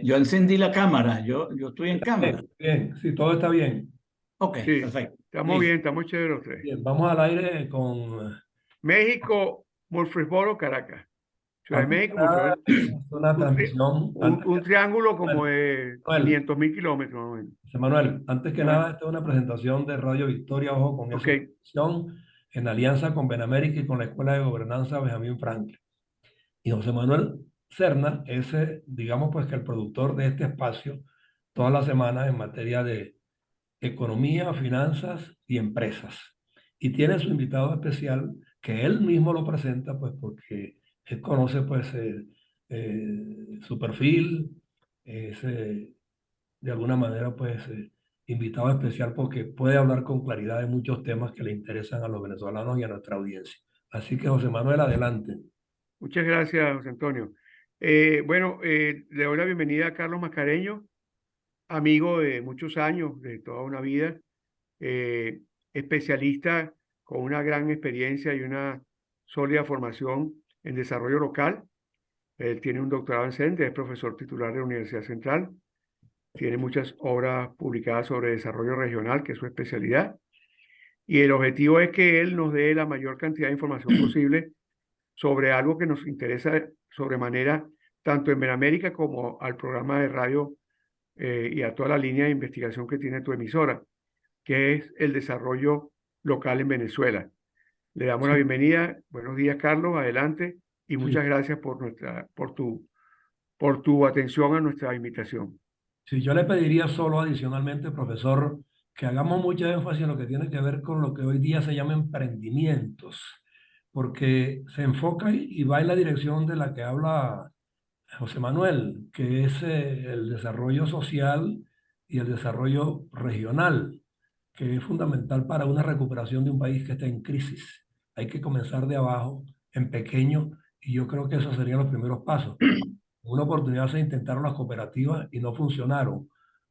Yo encendí la cámara, yo estoy en cámara. Bien, bien, sí, todo está bien. Ok, Sí, perfecto. estamos bien, Listo. estamos chéveres los tres. Bien, vamos al aire con, México, Murfreesboro, Caracas. Ciudad de antes que México, nada, Murfreesboro. es una transmisión, Un triángulo como Manuel, de Manuel, 500.000 kilómetros, más o menos. José Manuel, antes que Ajá. nada, esta es una presentación de Radio Victoria, ojo con Ok, eso, transmisión en alianza con Benamérica y con la Escuela de Gobernanza Benjamín Franklin. Y José Manuel Serna es, digamos, pues que el productor de este espacio todas las semanas en materia de economía, finanzas y empresas. Y tiene su invitado especial que él mismo lo presenta, pues porque él conoce pues su perfil, es de alguna manera pues invitado especial porque puede hablar con claridad de muchos temas que le interesan a los venezolanos y a nuestra audiencia. Así que José Manuel, adelante. muchas gracias, José Antonio. Bueno, le doy la bienvenida a Carlos Mascareño, amigo de muchos años, de toda una vida, eh, especialista con una gran experiencia y una sólida formación en desarrollo local. Él tiene un doctorado en CENTE, es profesor titular de la Universidad Central, tiene muchas obras publicadas sobre desarrollo regional, que es su especialidad, y el objetivo es que él nos dé la mayor cantidad de información posible sobre algo que nos interesa sobremanera, tanto en Benamérica como al programa de radio y a toda la línea de investigación que tiene tu emisora, que es el desarrollo local en Venezuela. Le damos la Sí, bienvenida. Buenos días, Carlos. Adelante. Y sí, muchas gracias por tu atención a nuestra invitación. sí, yo le pediría solo adicionalmente, profesor, que hagamos mucha énfasis en lo que tiene que ver con lo que hoy día se llama emprendimientos, porque se enfoca y va en la dirección de la que habla José Manuel, que es el desarrollo social y el desarrollo regional, que es fundamental para una recuperación de un país que está en crisis. Hay que comenzar de abajo, en pequeño, y yo creo que esos serían los primeros pasos. Una oportunidad se intentaron las cooperativas y no funcionaron.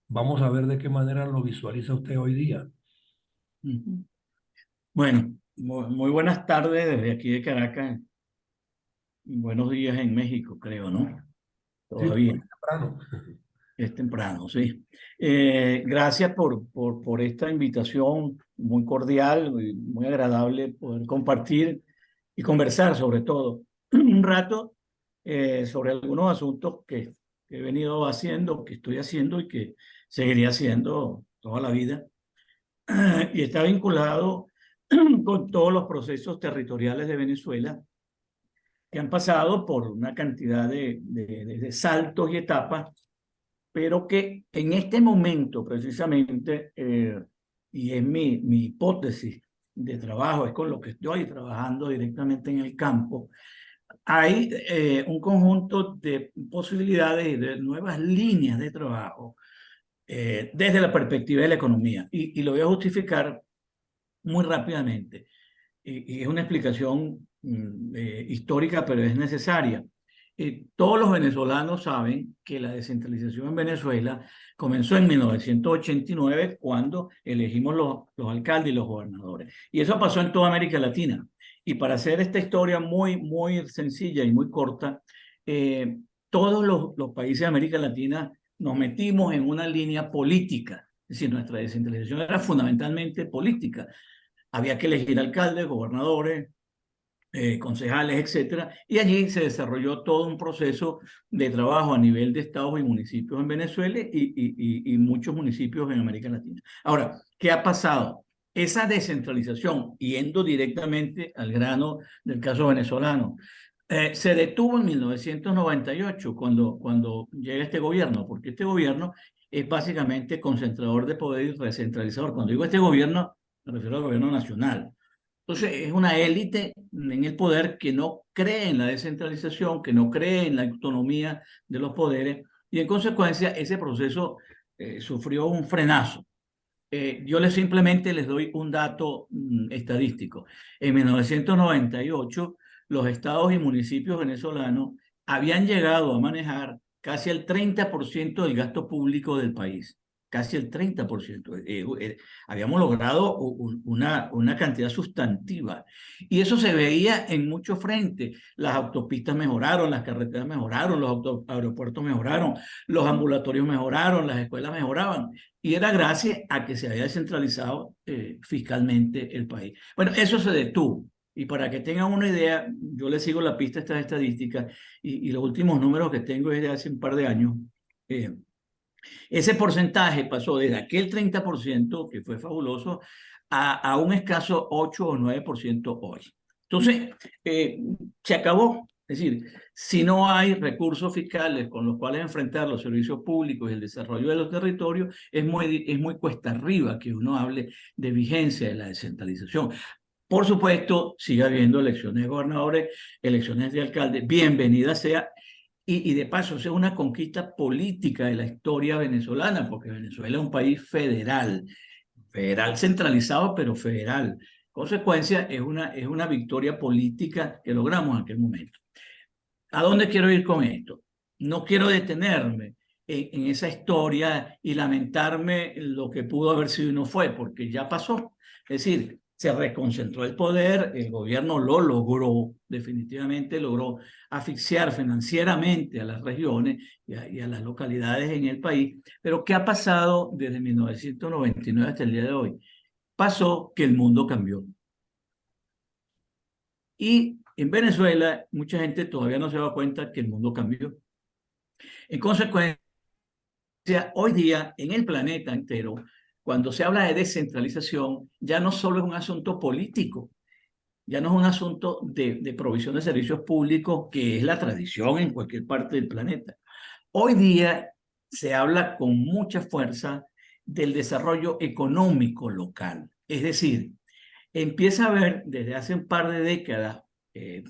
Vamos a ver de qué manera lo visualiza usted hoy día. Ujú. Bueno, muy buenas tardes desde aquí de Caracas. Buenos días en México, creo, ¿no? Sí, Todavía. muy temprano. Es temprano, sí. Gracias por esta invitación muy cordial, muy agradable poder compartir y conversar sobre todo un rato sobre algunos asuntos que he venido haciendo, que estoy haciendo y que seguiré haciendo toda la vida. Y está vinculado con todos los procesos territoriales de Venezuela que han pasado por una cantidad de saltos y etapas, pero que en este momento precisamente, y es mi hipótesis de trabajo, es con lo que estoy trabajando directamente en el campo, hay un conjunto de posibilidades y de nuevas líneas de trabajo desde la perspectiva de la economía. Y lo voy a justificar muy rápidamente. Y es una explicación histórica, pero es necesaria. Todos los venezolanos saben que la descentralización en Venezuela comenzó en 1989 cuando elegimos los alcaldes y los gobernadores. Y eso pasó en toda América Latina. Y para hacer esta historia muy sencilla y muy corta, eh, todos los países de América Latina nos metimos en una línea política. Es decir, nuestra descentralización era fundamentalmente política. Había que elegir alcaldes, gobernadores, concejales, etcétera, y allí se desarrolló todo un proceso de trabajo a nivel de estados y municipios en Venezuela y muchos municipios en América Latina. Ahora, ¿qué ha pasado? Esa descentralización, yendo directamente al grano del caso venezolano, se detuvo en 1998 cuando llega este gobierno, porque este gobierno es básicamente concentrador de poder y recentralizador. Cuando digo este gobierno, me refiero al gobierno nacional. Entonces, es una élite en el poder que no cree en la descentralización, que no cree en la autonomía de los poderes, y en consecuencia ese proceso sufrió un frenazo. Yo simplemente les doy un dato estadístico. En 1998, los estados y municipios venezolanos habían llegado a manejar casi el 30% del gasto público del país. casi el 30%. Habíamos logrado una cantidad sustantiva. Y eso se veía en muchos frentes. Las autopistas mejoraron, las carreteras mejoraron, los aeropuertos mejoraron, los ambulatorios mejoraron, las escuelas mejoraban. Y era gracias a que se había descentralizado fiscalmente el país. Bueno, eso se detuvo. Y para que tengan una idea, yo le sigo la pista a estas estadísticas y los últimos números que tengo es de hace un par de años. Ese porcentaje pasó desde aquel 30%, que fue fabuloso, a un escaso 8 o 9% hoy. Entonces, se acabó. Es decir, si no hay recursos fiscales con los cuales enfrentar los servicios públicos y el desarrollo de los territorios, es muy cuesta arriba que uno hable de vigencia de la descentralización. Por supuesto, sigue habiendo elecciones de gobernadores, elecciones de alcaldes, bienvenida sea. Y de paso, es una conquista política de la historia venezolana, porque Venezuela es un país federal centralizado, pero federal. Consecuencia, es una victoria política que logramos en aquel momento. ¿A dónde quiero ir con esto? No quiero detenerme en esa historia y lamentarme lo que pudo haber sido y no fue, porque ya pasó. Es decir, se reconcentró el poder, el gobierno lo logró, definitivamente logró asfixiar financieramente a las regiones y a las localidades en el país. Pero ¿qué ha pasado desde 1999 hasta el día de hoy? Pasó que el mundo cambió. Y en Venezuela, mucha gente todavía no se da cuenta que el mundo cambió. En consecuencia, hoy día en el planeta entero, cuando se habla de descentralización, ya no solo es un asunto político, ya no es un asunto de provisión de servicios públicos, que es la tradición en cualquier parte del planeta. Hoy día se habla con mucha fuerza del desarrollo económico local. Es decir, empieza a haber desde hace un par de décadas,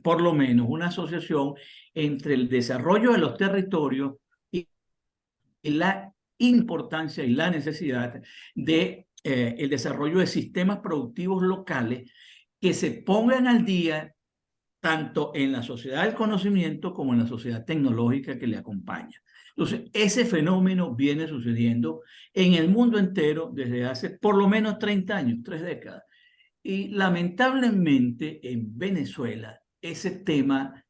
por lo menos, una asociación entre el desarrollo de los territorios y la importancia y la necesidad de el desarrollo de sistemas productivos locales que se pongan al día tanto en la sociedad del conocimiento como en la sociedad tecnológica que le acompaña. Entonces, ese fenómeno viene sucediendo en el mundo entero desde hace por lo menos 30 años, 3 décadas. Y lamentablemente en Venezuela ese tema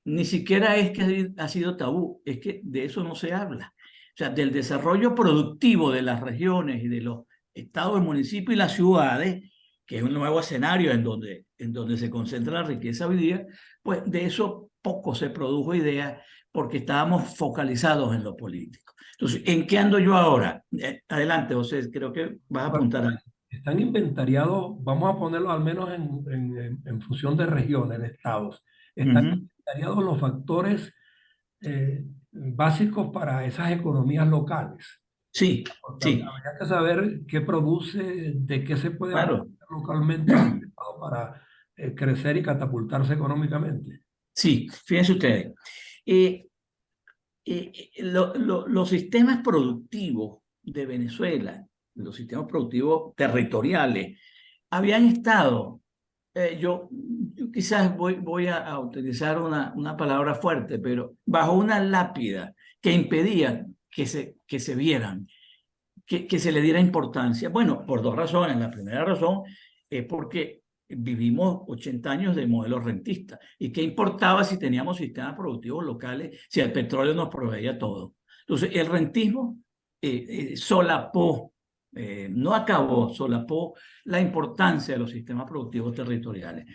ni siquiera es que ha sido tabú, es que de eso no se habla. O sea, del desarrollo productivo de las regiones y de los estados, el municipio y las ciudades, que es un nuevo escenario en donde se concentra la riqueza hoy día, pues de eso poco se produjo idea porque estábamos focalizados en lo político. Entonces, ¿en qué ando yo ahora? Adelante, José, creo que vas a apuntar a... Están inventariados, vamos a ponerlo al menos en función de regiones, de estados. Están inventariados los factores básicos para esas economías locales. Sí, Porque sí, habría que saber qué produce, de qué se puede claro. aportar localmente al Estado para crecer y catapultarse económicamente. Sí, fíjense ustedes. Los sistemas productivos de Venezuela, los sistemas productivos territoriales, habían estado, yo quizás voy a utilizar una palabra fuerte, pero bajo una lápida que impedía que se vieran, que se le diera importancia. Bueno, por 2 razones. La primera razón es porque vivimos 80 años de modelo rentista. ¿Y qué importaba si teníamos sistemas productivos locales, si el petróleo nos proveía todo? Entonces, el rentismo solapó, no acabó, solapó la importancia de los sistemas productivos territoriales.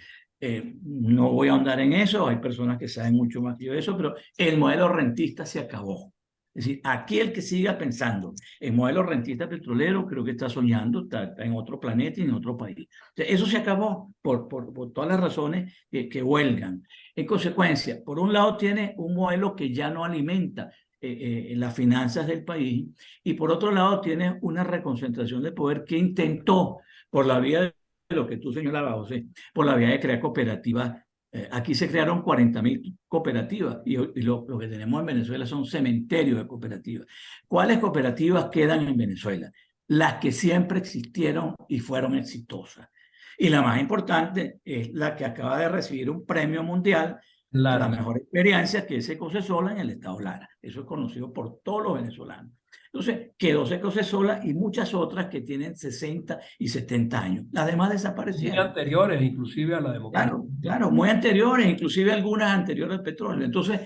No voy a ahondar en eso, hay personas que saben mucho más que yo de eso, pero el modelo rentista se acabó. Es decir, aquel que siga pensando en modelo rentista petrolero, creo que está soñando, está en otro planeta y en otro país. Entonces, eso se acabó por todas las razones que huelgan. En consecuencia, por un lado tiene un modelo que ya no alimenta las finanzas del país y por otro lado tiene una reconcentración de poder que intentó por la vía de lo que tú señalabas, José, por la vía de crear cooperativas. Aquí se crearon 40.000 cooperativas y lo que tenemos en Venezuela son cementerios de cooperativas. ¿Cuáles cooperativas quedan en Venezuela? Las que siempre existieron y fueron exitosas. Y la más importante es la que acaba de recibir un premio mundial a la Lara. mejor experiencia, que es Ecocesola en el estado Lara. Eso es conocido por todos los venezolanos. Entonces, quedó Secocesola y muchas otras que tienen 60 y 70 años. Las demás Muy desaparecieron. anteriores inclusive a la democracia. Claro, claro, muy anteriores, inclusive algunas anteriores al petróleo. Entonces,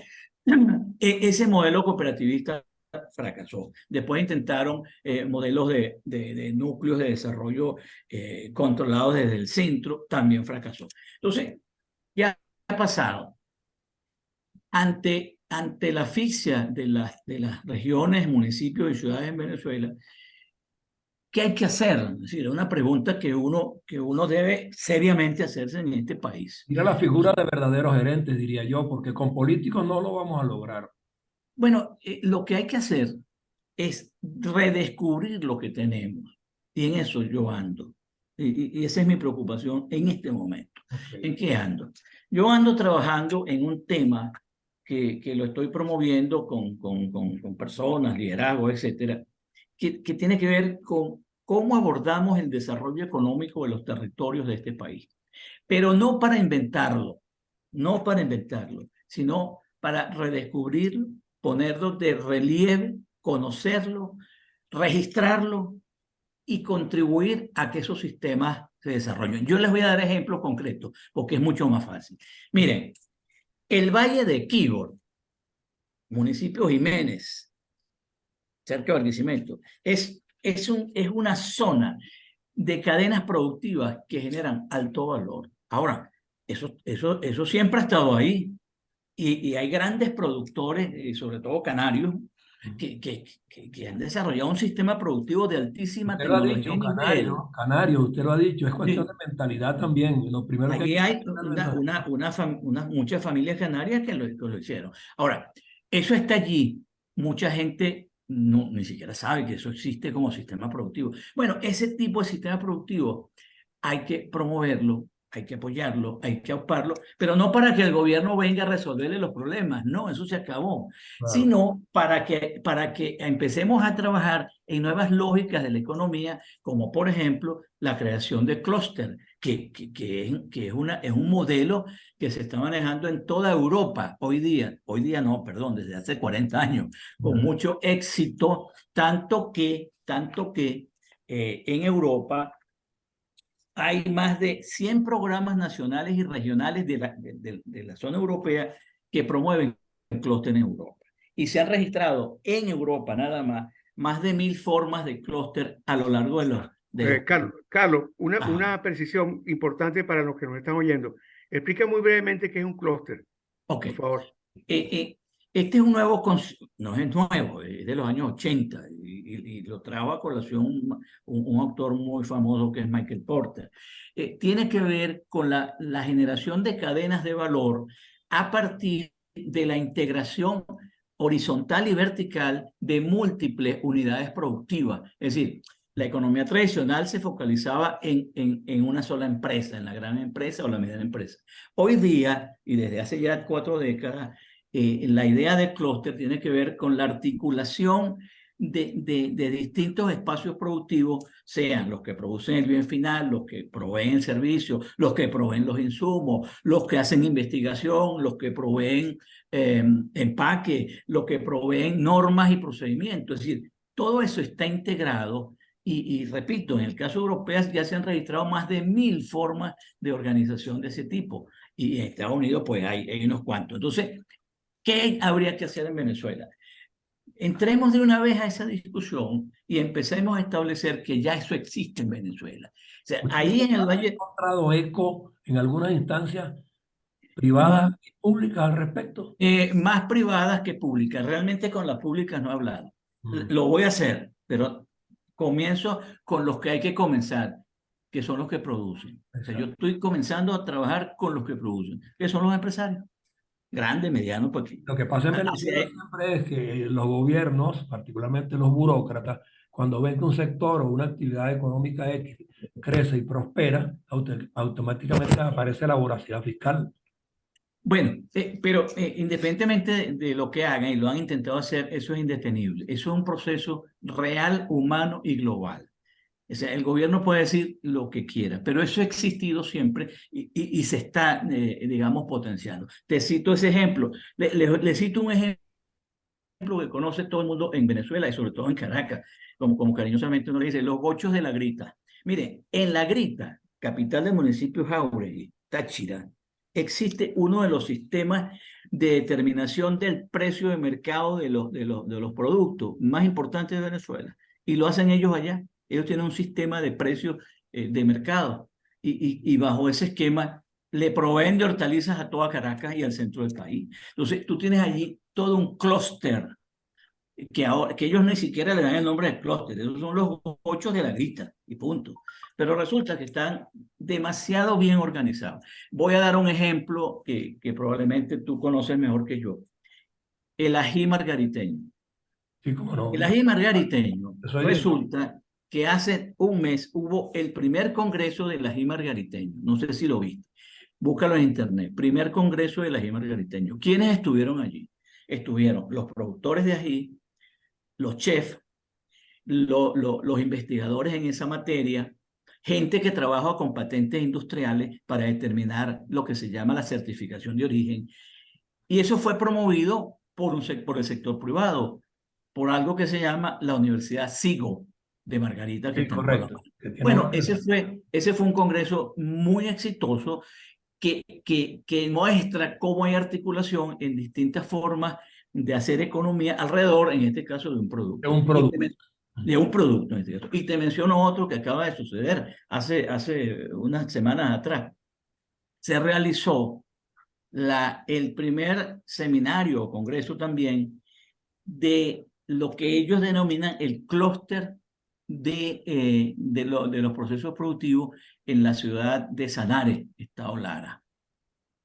ese modelo cooperativista fracasó. Después intentaron modelos de núcleos de desarrollo controlados desde el centro, también fracasó. Entonces, ¿qué ha pasado? Ante la asfixia de las regiones, municipios y ciudades en Venezuela, ¿qué hay que hacer? Es decir, es una pregunta que uno debe seriamente hacerse en este país. Mira la figura de verdaderos gerentes, diría yo, porque con políticos no lo vamos a lograr. Bueno, lo que hay que hacer es redescubrir lo que tenemos. Y en eso yo ando. Y esa es mi preocupación en este momento. ¿En Okay. qué ando? Yo ando trabajando en un tema que lo estoy promoviendo con personas, liderazgo, etcétera, que tiene que ver con cómo abordamos el desarrollo económico de los territorios de este país. Pero no para inventarlo, no para inventarlo, sino para redescubrirlo, ponerlo de relieve, conocerlo, registrarlo y contribuir a que esos sistemas se desarrollen. Yo les voy a dar ejemplos concretos porque es mucho más fácil. Miren, el Valle de Quibor, municipio Jiménez, cerca de Barquisimeto, es una zona de cadenas productivas que generan alto valor. Ahora, eso siempre ha estado ahí. Y hay grandes productores, sobre todo canarios, que han desarrollado un sistema productivo de altísima Usted lo ha tecnología dicho, y nivel. Canario, usted lo ha dicho, es cuestión de Sí, mentalidad también. Lo primero que hay aquí que hay hacer es mentalidad. muchas familias canarias que lo hicieron. Ahora, eso está allí. Mucha gente no, ni siquiera sabe que eso existe como sistema productivo. Bueno, ese tipo de sistema productivo hay que promoverlo, hay que apoyarlo, hay que auparlo, pero no para que el gobierno venga a resolverle los problemas, no, eso se acabó, Claro. sino para que empecemos a trabajar en nuevas lógicas de la economía, como por ejemplo la creación de clúster, que es un modelo que se está manejando en toda Europa hoy día no, perdón, desde hace 40 años, con Ujú. mucho éxito, tanto que en Europa hay más de 100 programas nacionales y regionales de la zona europea que promueven el clúster en Europa. Y se han registrado en Europa nada más de 1000 formas de clúster a lo largo de los... Carlos, Ajá, una precisión importante para los que nos están oyendo. Explica muy brevemente qué es un clúster, ok. por favor. Este es un nuevo, no es nuevo, es de los años 80 y lo trajo a colación un autor muy famoso que es Michael Porter. Tiene que ver con la generación de cadenas de valor a partir de la integración horizontal y vertical de múltiples unidades productivas. Es decir, la economía tradicional se focalizaba en una sola empresa, en la gran empresa o la mediana empresa. Hoy día, y desde hace ya 4 décadas, la idea del clúster tiene que ver con la articulación de distintos espacios productivos, sean los que producen el bien final, los que proveen el servicio, los que proveen los insumos, los que hacen investigación, los que proveen empaque, los que proveen normas y procedimientos. Es decir, todo eso está integrado y repito, en el caso europeo ya se han registrado más de 1000 formas de organización de ese tipo. Y en Estados Unidos, pues hay unos cuantos. Entonces, ¿qué habría que hacer en Venezuela? Entremos de una vez a esa discusión y empecemos a establecer que ya eso existe en Venezuela. O sea, ¿Usted ahí en el ha Valle, encontrado eco en algunas instancias privadas y públicas al respecto? más privadas que públicas, realmente con las públicas no he hablado. Mm, Lo voy a hacer, pero comienzo con los que hay que comenzar, que son los que producen. O sea, yo exacto. estoy comenzando a trabajar con los que producen, que son los empresarios, grandes, medianos, pequeños. Lo que pasa en Así Venezuela es. siempre es que los gobiernos, particularmente los burócratas, cuando ven que un sector o una actividad económica X crece y prospera, automáticamente aparece la voracidad fiscal. Bueno, pero independientemente de lo que hagan y lo han intentado hacer, eso es indetenible. Eso es un proceso real, humano y global. O sea, el gobierno puede decir lo que quiera, pero eso ha existido siempre y se está, digamos, potenciando. Te cito ese ejemplo. Le cito un ejemplo que conoce todo el mundo en Venezuela y sobre todo en Caracas, como cariñosamente uno le dice, los gochos de La Grita. Mire, en La Grita, capital del municipio Jáuregui, Táchira, existe uno de los sistemas de determinación del precio de mercado de los productos más importantes de Venezuela. Y lo hacen ellos allá. Ellos tienen un sistema de precios de mercado. Y bajo ese esquema le proveen de hortalizas a toda Caracas y al centro del país. Entonces, tú tienes allí todo un clúster que ellos ni siquiera le dan el nombre de clúster, esos son los gochos de La Grita y punto. Pero resulta que están demasiado bien organizados. Voy a dar un ejemplo que probablemente tú conoces mejor que yo. El ají margariteño. Sí, cómo no. El ají margariteño Eso hay resulta que hace un mes hubo el primer congreso del ají margariteño. No sé si lo viste. Búscalo en internet. Primer congreso del ají margariteño. ¿Quiénes estuvieron allí? Estuvieron los productores de ají, los chefs, los investigadores en esa materia, gente que trabaja con patentes industriales para determinar lo que se llama la certificación de origen. Y eso fue promovido por el sector privado, por algo que se llama la Universidad SIGO de Margarita, que Sí, está en correcto. Colombia. Que tiene Bueno, una- ese fue un congreso muy exitoso que muestra cómo hay articulación en distintas formas de hacer economía alrededor, en este caso, de un Es producto. un producto. De un producto, en este caso. Y te menciono otro que acaba de suceder hace unas semanas atrás. Se realizó el primer seminario o congreso también de lo que ellos denominan el clúster de los procesos productivos en la ciudad de Sanare, Estado Lara.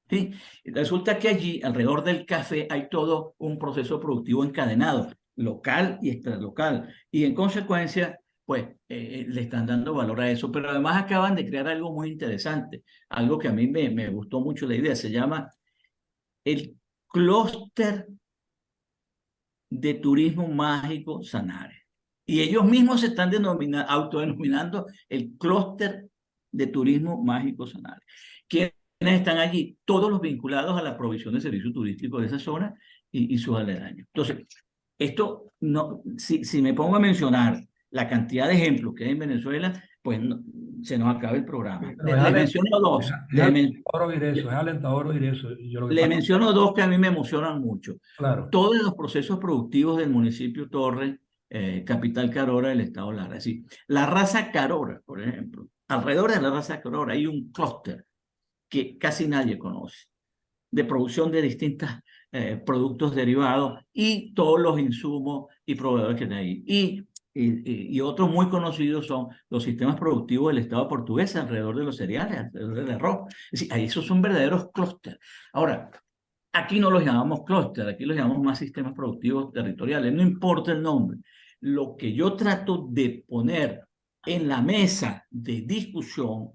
¿Sí? Resulta que allí, alrededor del café, hay todo un proceso productivo encadenado, local y extralocal. Y en consecuencia, pues, le están dando valor a eso. Pero además acaban de crear algo muy interesante, algo que a mí me gustó mucho la idea. Se llama el clúster de turismo mágico Sanare. Y ellos mismos se están autodenominando el clúster de turismo mágico Sanare. ¿Quiénes están allí? Todos los vinculados a la provisión de servicios turísticos de esa zona y sus aledaños. Entonces, esto no, si me pongo a mencionar la cantidad de ejemplos que hay en Venezuela, pues se nos acaba el programa. Pero Les menciono dos. es alentador oír eso, es alentador oír eso. Y yo lo que Le pasa, menciono dos que a mí me emocionan mucho. claro, Todos los procesos productivos del municipio Torres, capital Carora del estado Lara. Es decir, la raza Carora, por ejemplo, alrededor de la raza Carora hay un clúster que casi nadie conoce, de producción de distintos productos derivados y todos los insumos y proveedores que hay ahí. Y otros muy conocidos son los sistemas productivos del Estado portugués alrededor de los cereales, alrededor del arroz. Es decir, ahí esos son verdaderos clústeres. Ahora, aquí no los llamamos clúster, aquí los llamamos más sistemas productivos territoriales, no importa el nombre. Lo que yo trato de poner en la mesa de discusión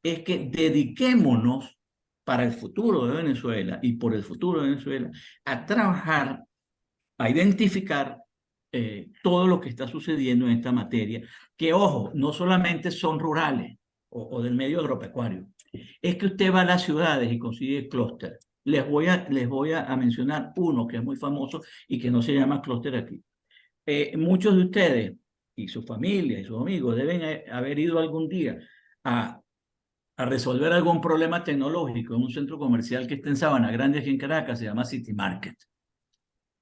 es que dediquémonos para el futuro de Venezuela y por el futuro de Venezuela a trabajar, a identificar todo lo que está sucediendo en esta materia, que ojo, no solamente son rurales o del medio agropecuario, es que usted va a las ciudades y consigue clúster. Les voy a mencionar uno que es muy famoso y que no se llama clúster aquí. Muchos de ustedes y su familia y sus amigos deben haber ido algún día a resolver algún problema tecnológico en un centro comercial que está en Sabana Grande, aquí en Caracas, se llama City Market.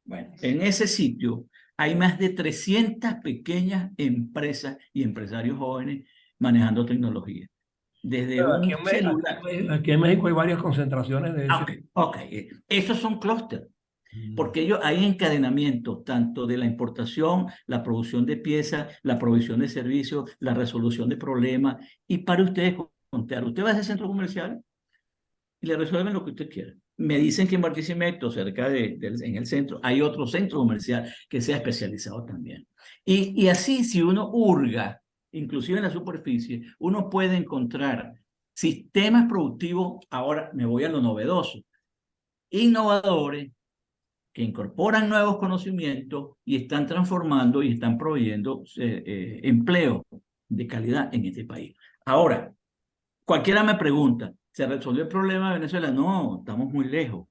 Bueno, en ese sitio hay más de 300 pequeñas empresas y empresarios jóvenes manejando tecnología. Desde pero un celular. aquí en México hay varias concentraciones de ese. Ok, ok. Esos son clústeres, Mm. porque ellos hay encadenamiento tanto de la importación, la producción de piezas, la provisión de servicios, la resolución de problemas. Y para ustedes contar, usted va a ese centro comercial y le resuelven lo que usted quiera. Me dicen que en Barquisimeto, en el centro, hay otro centro comercial que sea especializado también. Y así, si uno hurga, inclusive en la superficie, uno puede encontrar sistemas productivos, ahora me voy a lo novedoso, innovadores, que incorporan nuevos conocimientos y están transformando y están proveyendo empleo de calidad en este país. Ahora, cualquiera me pregunta, ¿se resolvió el problema de Venezuela? No, estamos muy lejos.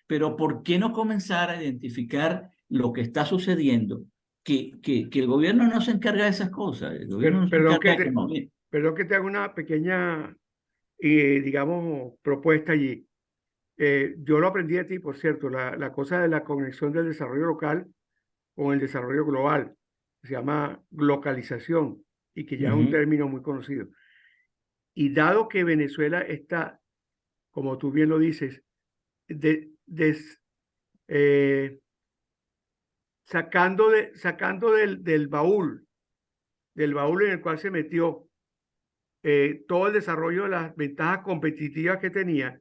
Pero ¿por qué no comenzar a identificar lo que está sucediendo, que el gobierno no se encarga de esas cosas, el gobierno no se Perdón encarga que de economía. perdón que te haga una pequeña, digamos, propuesta allí. Yo lo aprendí de ti, por cierto, la cosa de la conexión del desarrollo local con el desarrollo global. Se llama localización y que ya es un Ujú. término muy conocido. Y dado que Venezuela está, como tú bien lo dices, de, des- eh, sacando del baúl en el cual se metió todo el desarrollo de las ventajas competitivas que tenía,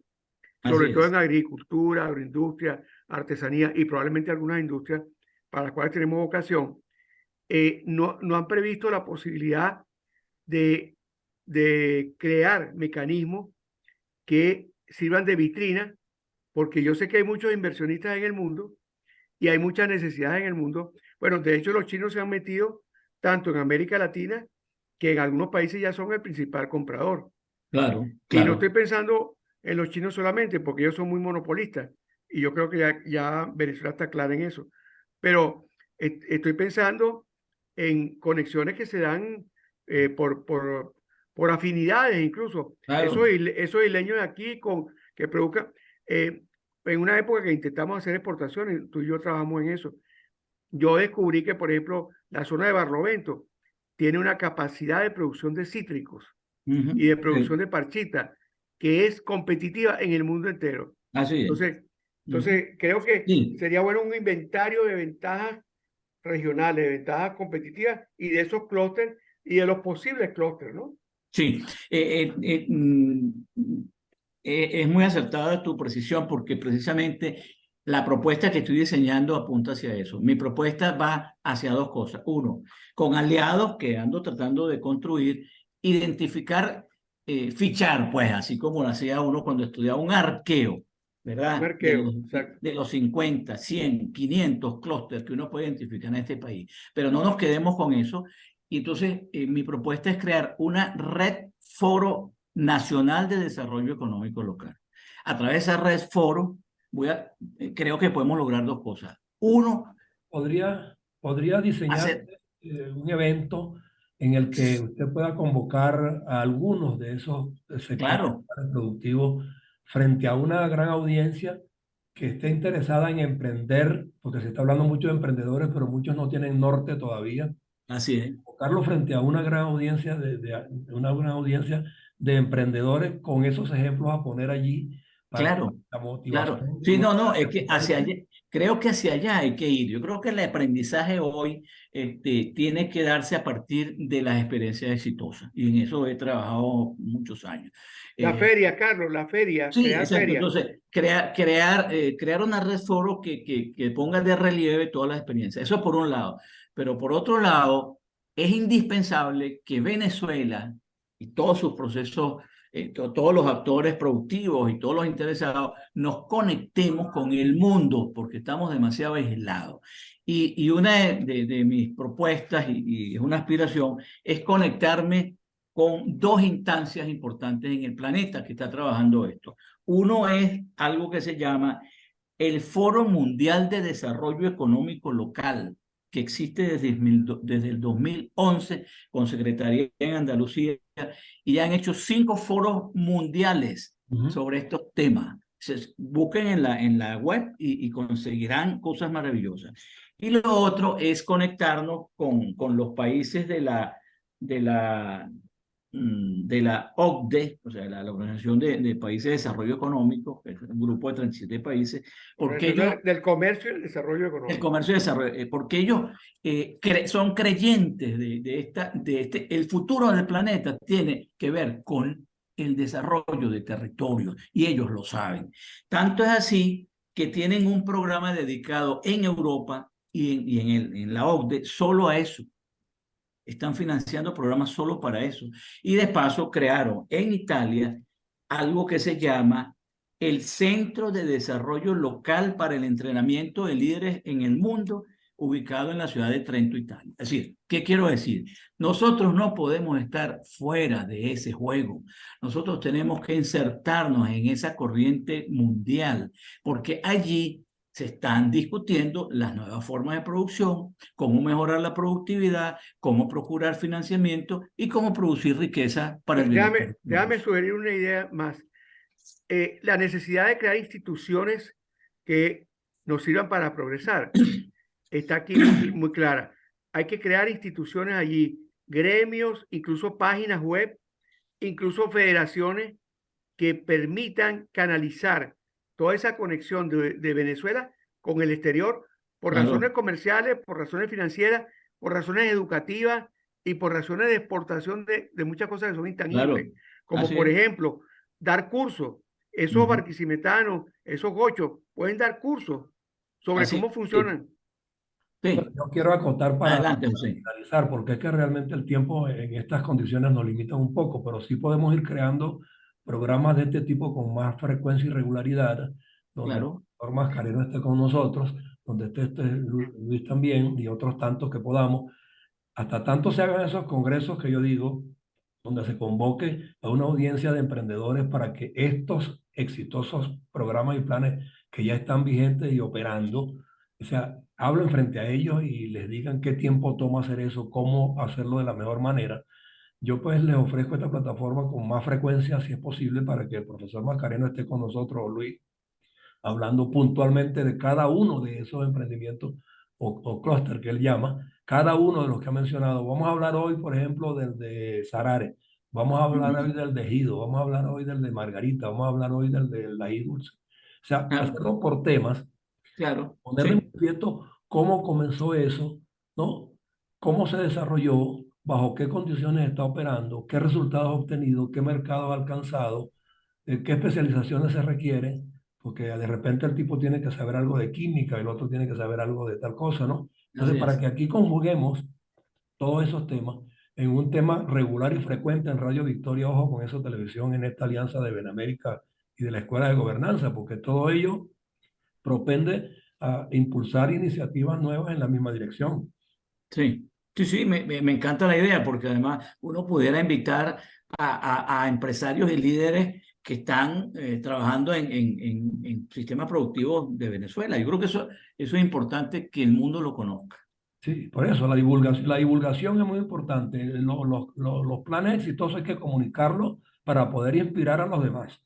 Así sobre todo en es, agricultura, agroindustria, artesanía y probablemente algunas industrias para las cuales tenemos vocación, no han previsto la posibilidad de, de crear mecanismos que sirvan de vitrina, porque yo sé que hay muchos inversionistas en el mundo y hay muchas necesidades en el mundo. Bueno, de hecho los chinos se han metido tanto en América Latina que en algunos países ya son el principal comprador. claro, Y no estoy claro. pensando en los chinos solamente, porque ellos son muy monopolistas. Y yo creo que ya Venezuela está clara en eso. Pero estoy pensando en conexiones que se dan por afinidades incluso. Claro. Esos isleños de aquí que produzcan. eh, en una época que intentamos hacer exportaciones, tú y yo trabajamos en eso. Yo descubrí que, por ejemplo, la zona de Barlovento tiene una capacidad de producción de cítricos Ujú. y de Sí, producción de parchita, que es competitiva en el mundo entero. así es. Entonces, Ujú. entonces creo que Sí, sería bueno un inventario de ventajas regionales, de ventajas competitivas y de esos clústeres y de los posibles clústeres, ¿no? sí. Es muy acertada tu precisión porque precisamente la propuesta que estoy diseñando apunta hacia eso. Mi propuesta va hacia dos cosas. Uno, con aliados que ando tratando de construir, identificar, fichar, pues así como lo hacía uno cuando estudiaba un arqueo, Un ¿verdad? arqueo, exacto. De los 50, 100, 500 clústeres que uno puede identificar en este país. Pero no nos quedemos con eso. Y entonces, mi propuesta es crear una red foro nacional de desarrollo económico local. A través de esa red foro, creo que podemos lograr dos cosas. Uno, Podría diseñar hacer, un evento en el que usted pueda convocar a algunos de esos sectores claro, productivos frente a una gran audiencia que esté interesada en emprender, porque se está hablando mucho de emprendedores, pero muchos no tienen norte todavía. así es. Convocarlo frente a una gran audiencia de una gran audiencia de emprendedores con esos ejemplos a poner allí para que Claro, la claro. motivación Sí, no, no, local es de que su hacia país. allá, creo que hacia allá hay que ir. Yo creo que el aprendizaje hoy tiene que darse a partir de las experiencias exitosas. Y en eso he trabajado muchos años. La Eh, feria, Carlos, la feria, Sí, crear exacto. feria. Entonces, crear una red foro que ponga de relieve todas las experiencias. Eso por un lado. Pero por otro lado, es indispensable que Venezuela y todos sus procesos, todos los actores productivos y todos los interesados, nos conectemos con el mundo porque estamos demasiado aislados. Y una de mis propuestas, y es una aspiración, es conectarme con dos instancias importantes en el planeta que está trabajando esto. Uno es algo que se llama el Foro Mundial de Desarrollo Económico Local, que existe desde el 2011 con Secretaría en Andalucía y ya han hecho 5 foros mundiales Ujú. sobre estos temas. Busquen en la web y conseguirán cosas maravillosas. Y lo otro es conectarnos con los países de la de la OCDE, o sea, la Organización de Países de Desarrollo Económico, que es un grupo de 37 países, porque Organización ellos, del Comercio y el Desarrollo el Económico. comercio y desarrollo, porque ellos son creyentes el futuro del planeta tiene que ver con el desarrollo de territorios, y ellos lo saben. Tanto es así que tienen un programa dedicado en Europa en la OCDE solo a eso. Están financiando programas solo para eso. Y de paso crearon en Italia algo que se llama el Centro de Desarrollo Local para el Entrenamiento de Líderes en el Mundo, ubicado en la ciudad de Trento, Italia. Es decir, ¿qué quiero decir? Nosotros no podemos estar fuera de ese juego. Nosotros tenemos que insertarnos en esa corriente mundial, porque allí se están discutiendo las nuevas formas de producción, cómo mejorar la productividad, cómo procurar financiamiento y cómo producir riqueza para el bienestar de Déjame todos. sugerir una idea más. La necesidad de crear instituciones que nos sirvan para progresar está aquí muy clara. Hay que crear instituciones allí, gremios, incluso páginas web, incluso federaciones que permitan canalizar toda esa conexión de Venezuela con el exterior por razones Claro, comerciales, por razones financieras, por razones educativas y por razones de exportación de muchas cosas que son claro, intangibles, como así por es. ejemplo dar cursos. Esos Ujú. barquisimetános, esos gochos, pueden dar cursos sobre Así cómo es. Sí, funcionan. Bueno, sí. yo quiero acotar Adelante, para José. finalizar, porque es que realmente el tiempo en estas condiciones nos limita un poco, pero sí podemos ir creando programas de este tipo con más frecuencia y regularidad, donde el Claro, doctor Mascareno esté con nosotros, donde esté Luis también y otros tantos que podamos, hasta tanto se hagan esos congresos que yo digo, donde se convoque a una audiencia de emprendedores para que estos exitosos programas y planes que ya están vigentes y operando, o sea, hablen frente a ellos y les digan qué tiempo toma hacer eso, cómo hacerlo de la mejor manera. Yo pues les ofrezco esta plataforma con más frecuencia, si es posible, para que el profesor Mascareno esté con nosotros, o Luis, hablando puntualmente de cada uno de esos emprendimientos o clúster que él llama, cada uno de los que ha mencionado. Vamos a hablar hoy, por ejemplo, del de Sarare, vamos a hablar hoy ujú, del de Gido, vamos a hablar hoy del de Margarita, vamos a hablar hoy del de la Dulce. O sea, claro, hacerlo por temas, claro, poner de sí, manifiesto cómo comenzó eso, ¿no? Cómo se desarrolló, bajo qué condiciones está operando, qué resultados ha obtenido, qué mercado ha alcanzado, qué especializaciones se requieren, porque de repente el tipo tiene que saber algo de química, el otro tiene que saber algo de tal cosa, ¿no? Entonces, así para es. que aquí conjuguemos todos esos temas en un tema regular y frecuente en Radio Victoria, ojo con eso, televisión, en esta alianza de Benamérica y de la Escuela de Gobernanza, porque todo ello propende a impulsar iniciativas nuevas en la misma dirección. Sí, sí, sí, me encanta la idea porque además uno pudiera invitar a empresarios y líderes que están trabajando en sistemas productivos de Venezuela. Yo creo que eso es importante que el mundo lo conozca. Sí, por eso la divulgación es muy importante. Los planes exitosos hay que comunicarlos para poder inspirar a los demás.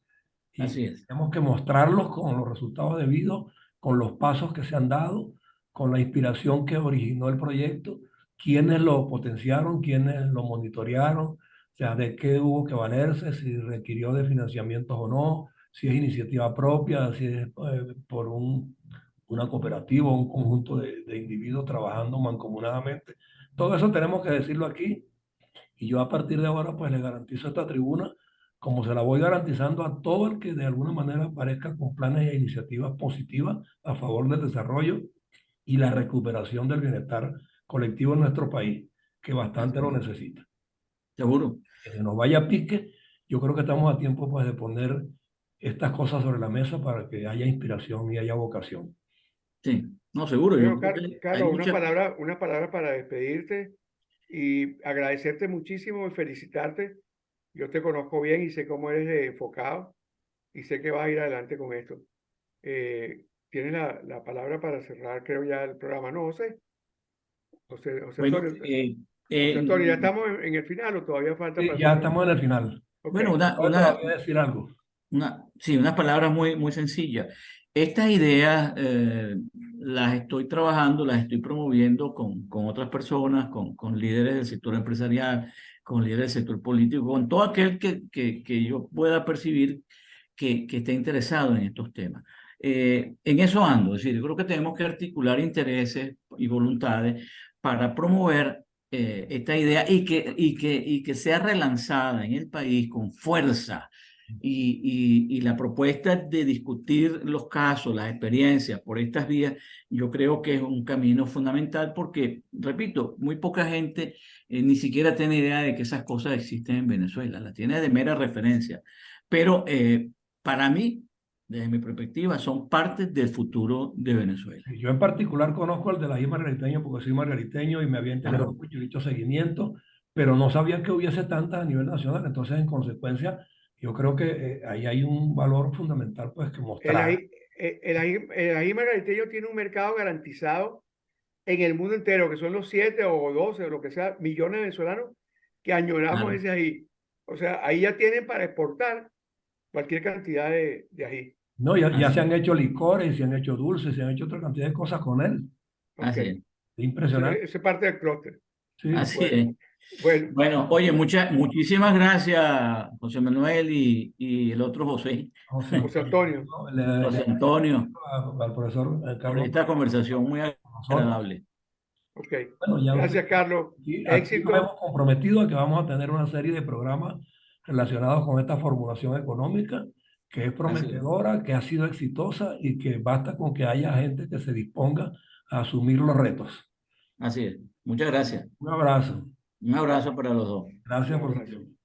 Y Así es. tenemos que mostrarlos con los resultados debidos, con los pasos que se han dado, con la inspiración que originó el proyecto, quiénes lo potenciaron, quiénes lo monitorearon, o sea, de qué hubo que valerse, si requirió de financiamientos o no, si es iniciativa propia, si es por una cooperativa o un conjunto de individuos trabajando mancomunadamente. Todo eso tenemos que decirlo aquí y yo a partir de ahora pues le garantizo esta tribuna como se la voy garantizando a todo el que de alguna manera aparezca con planes e iniciativas positivas a favor del desarrollo y la recuperación del bienestar colectivo en nuestro país, que bastante Así lo es. necesita. Seguro. Que se nos vaya a pique, yo creo que estamos a tiempo pues de poner estas cosas sobre la mesa para que haya inspiración y haya vocación. Sí, no, seguro. Yo Bueno, creo que hay Carlos, mucha. una palabra para despedirte y agradecerte muchísimo y felicitarte. Yo te conozco bien y sé cómo eres de enfocado y sé que vas a ir adelante con esto. Tienes la palabra para cerrar, creo ya el programa, ¿no, José? José Bueno, Antonio, José Antonio, ¿ya estamos en el final o todavía falta Sí, para ya cerrar? estamos en el final. Ok. bueno, ¿Puede todavía decir algo? Sí, unas palabras muy, muy sencillas. Estas ideas las estoy trabajando, las estoy promoviendo con otras personas, con líderes del sector empresarial, con líderes del sector político, con todo aquel que yo pueda percibir que esté interesado en estos temas. En eso ando, es decir, yo creo que tenemos que articular intereses y voluntades para promover esta idea y que sea relanzada en el país con fuerza y la propuesta de discutir los casos, las experiencias por estas vías, yo creo que es un camino fundamental porque, repito, muy poca gente ni siquiera tiene idea de que esas cosas existen en Venezuela, la tiene de mera referencia. Pero para mí, desde mi perspectiva, son parte del futuro de Venezuela. Sí, yo en particular conozco el de la I margariteño porque soy margariteño y me había interesado Claro, mucho y he hecho seguimiento, pero no sabía que hubiese tantas a nivel nacional. Entonces, en consecuencia, yo creo que ahí hay un valor fundamental pues que El mostrar. ají, el ají margariteño tiene un mercado garantizado en el mundo entero, que son los 7 o 12 o lo que sea, millones de venezolanos que añoramos Claro. ese ají. O sea, ahí ya tienen para exportar cualquier cantidad de ají. No, ya Así se han es. hecho licores, se han hecho dulces, se han hecho otra cantidad de cosas con él. Ok, Así es. Impresionante. ese es parte del clúster. Sí. Así Bueno, es. bueno, Bueno, oye, muchísimas gracias, José Manuel y el otro José, José José Antonio, Antonio. ¿no? José Antonio, Al profesor por Carlos esta conversación muy con nosotros. agradable. Ok, Bueno, ya gracias, Carlos. aquí nos hemos Éxito. comprometido a que vamos a tener una serie de programas relacionados con esta formulación económica que es Así es. prometedora, que ha sido exitosa y que basta con que haya gente que se disponga a asumir los retos. Así es. Muchas gracias. Un abrazo. Un abrazo para los dos. Un Gracias por su abrazo. tiempo.